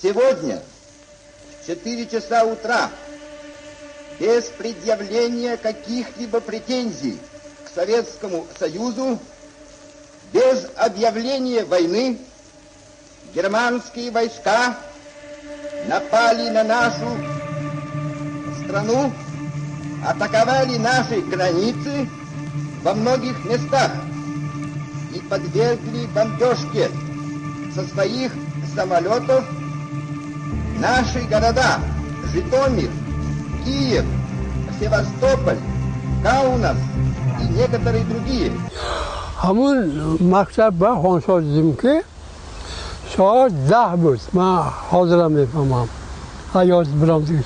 Сегодня в 4 часа утра без предъявления каких-либо претензий к Советскому Союзу, без объявления войны, германские войска напали на нашу страну, атаковали наши границы во многих местах и подвергли бомбежке со своих самолетов наши города Житомир, Киев, Севастополь, Каунас и некоторые другие. همون مکتب به خانسا دیدیم که ساعت 10 بود. من حاضرم میفهمم حیات برام دیگه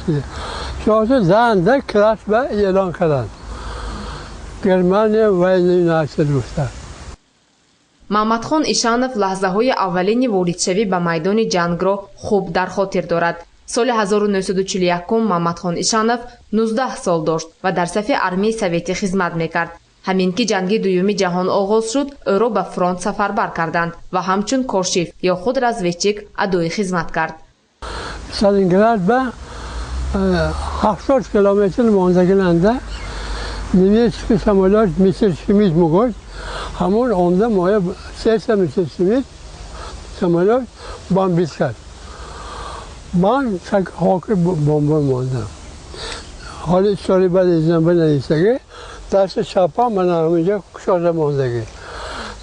ساعت 10 کلاس به اعلان کردن گرمانیا وایلی ناشد گفتن. Маҳмадхон Ишанов лаҳзаҳои аввалини воридшавӣ ба майдони ҷангро хуб дар хотир дорад. соли 1941 Маҳмадхон Ишанов 19 сол дошт ва дар сафи армияи советӣ хизмат мекард. ҳамин ки ҷанги дуюми ҷаҳон оғоз шуд, ӯро ба фронт сафарбар карданд ва ҳамчун кошиф ё худ разведчик адои хизмат кард. Сталинград ба 70 километр мондагинанда немецкий самолет Мессершмитт мегошт. Ҳамон онда моя Cessna Messerschmitt самолет бомбид кард. ман хоки бомба мондам. ҳоли соли баъд изам бинависаги дасти чапам мана ҳаминҷа кушода мондаги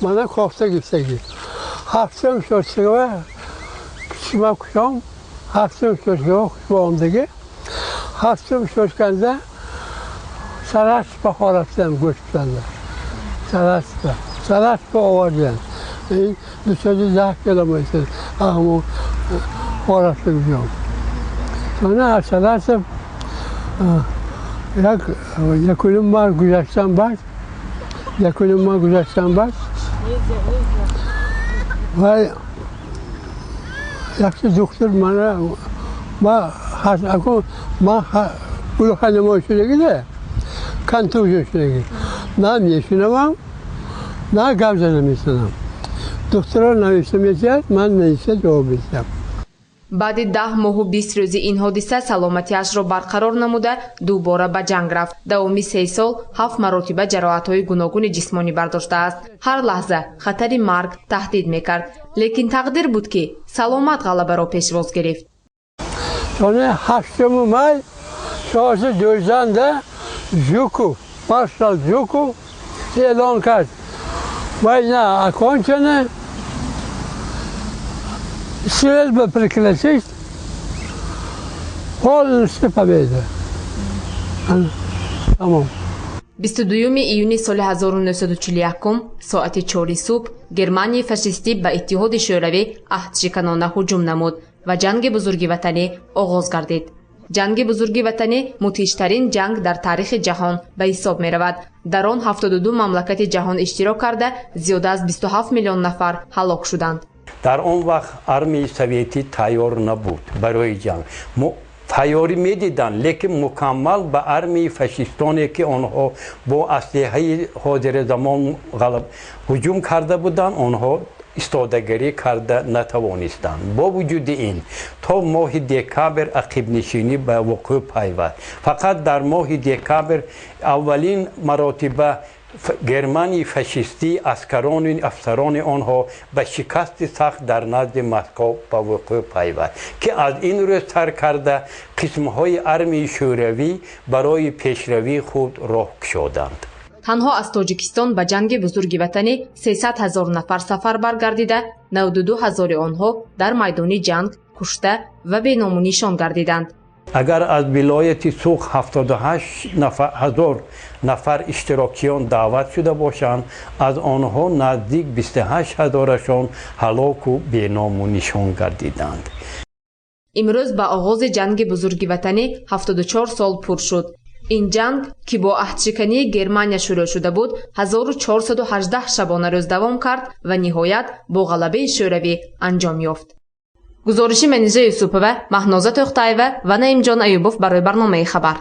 мана кофта гирифтаги ҳафтум шостагава кичима кушом ҳафтум шостагава хушбондagi ҳафтум шошканда Saraspа рафтам гӯш бизанда Saraspа овардиан 210 километр ҳамон рафта гӯшам мана аз Sarasп якунум мар гузаштам бад ва якчи духтур мана гулханамои шудагида контузия шудаги на мешунавам на гап зада месанам духтуро навишта мешавад ман навишта ҷавоб медиҳам. баъди 10 моҳу 20 рӯзи ин ҳодиса саломатиашро барқарор намуда дубора ба ҷанг рафт. давоми 3 сол 7 маротиба ҷароҳатҳои гуногуни ҷисмонӣ бардоштааст. ҳар лаҳза хатари марг таҳдид мекард, лекин тақдир буд ки саломат ғалабаро пешвоз гирифт. соли 8 май соати 12 Жуков маршал Жуков эълон кард война окончена. Стрельба прекратить, полностью победа. 22 июни соли 1941 соати 4 субҳ Германияи фашистӣ ба Иттиҳоди Шӯравӣ аҳдшиканона ҳуҷум намуд ва ҷанги бузурги ватанӣ оғоз гардид. ҷанги бузурги ватанӣ мудҳиштарин ҷанг дар таърихи ҷаҳон ба ҳисоб меравад. дар он 72 мамлакати ҷаҳон иштирок карда зиёда аз 27 миллион нафар ҳалок шуданд. در اون وقت армияи советӣ тайёр набуд барои ҷанг. тайёрӣ медиданд, лекин мукаммал ба армияи фашистоне ки онҳо бо аслиҳаи ҳозири-замон ҳуҷум карда буданд, онҳо истодагирӣ карда натавонистанд. бо вуҷуди ин то моҳи декабр ақибнишинӣ ба вуқӯъ пайваст. фақат дар моҳи декабр аввалин маротиба германияи фашистӣ аскарони афсарони онҳо ба шикасти сахт дар назди Москва ба вуқӯъ пайваст, ки аз ин рӯ сар карда қисмҳои армияи шӯравӣ барои пешравии худ роҳ кушоданд. танҳо аз тоҷикистон ба ҷанги бузурги ватанӣ 300 000 нафар сафарбар гардида 92 000 онҳо дар майдони ҷанг кушта ва беному нишон гардиданд. агар аз вилояти сух 78 000 нафар иштирокчиён даъват шуда бошанд, аз онҳо наздик 28 000-ашон ҳалоку беному нишон гардиданд. имрӯз ба оғози ҷанги бузурги ватанӣ 74 сол пур шуд. ин ҷанг ки бо аҳдшикании Германия шурӯъ шуда буд 1418 шабонарӯз давом кард ва ниҳоят бо ғалабаи шӯравӣ анҷом ёфт. гузориши Манижа Юсупова, Маҳноза Тӯхтаева ва Наимҷон Аюбов барои барномаи хабар.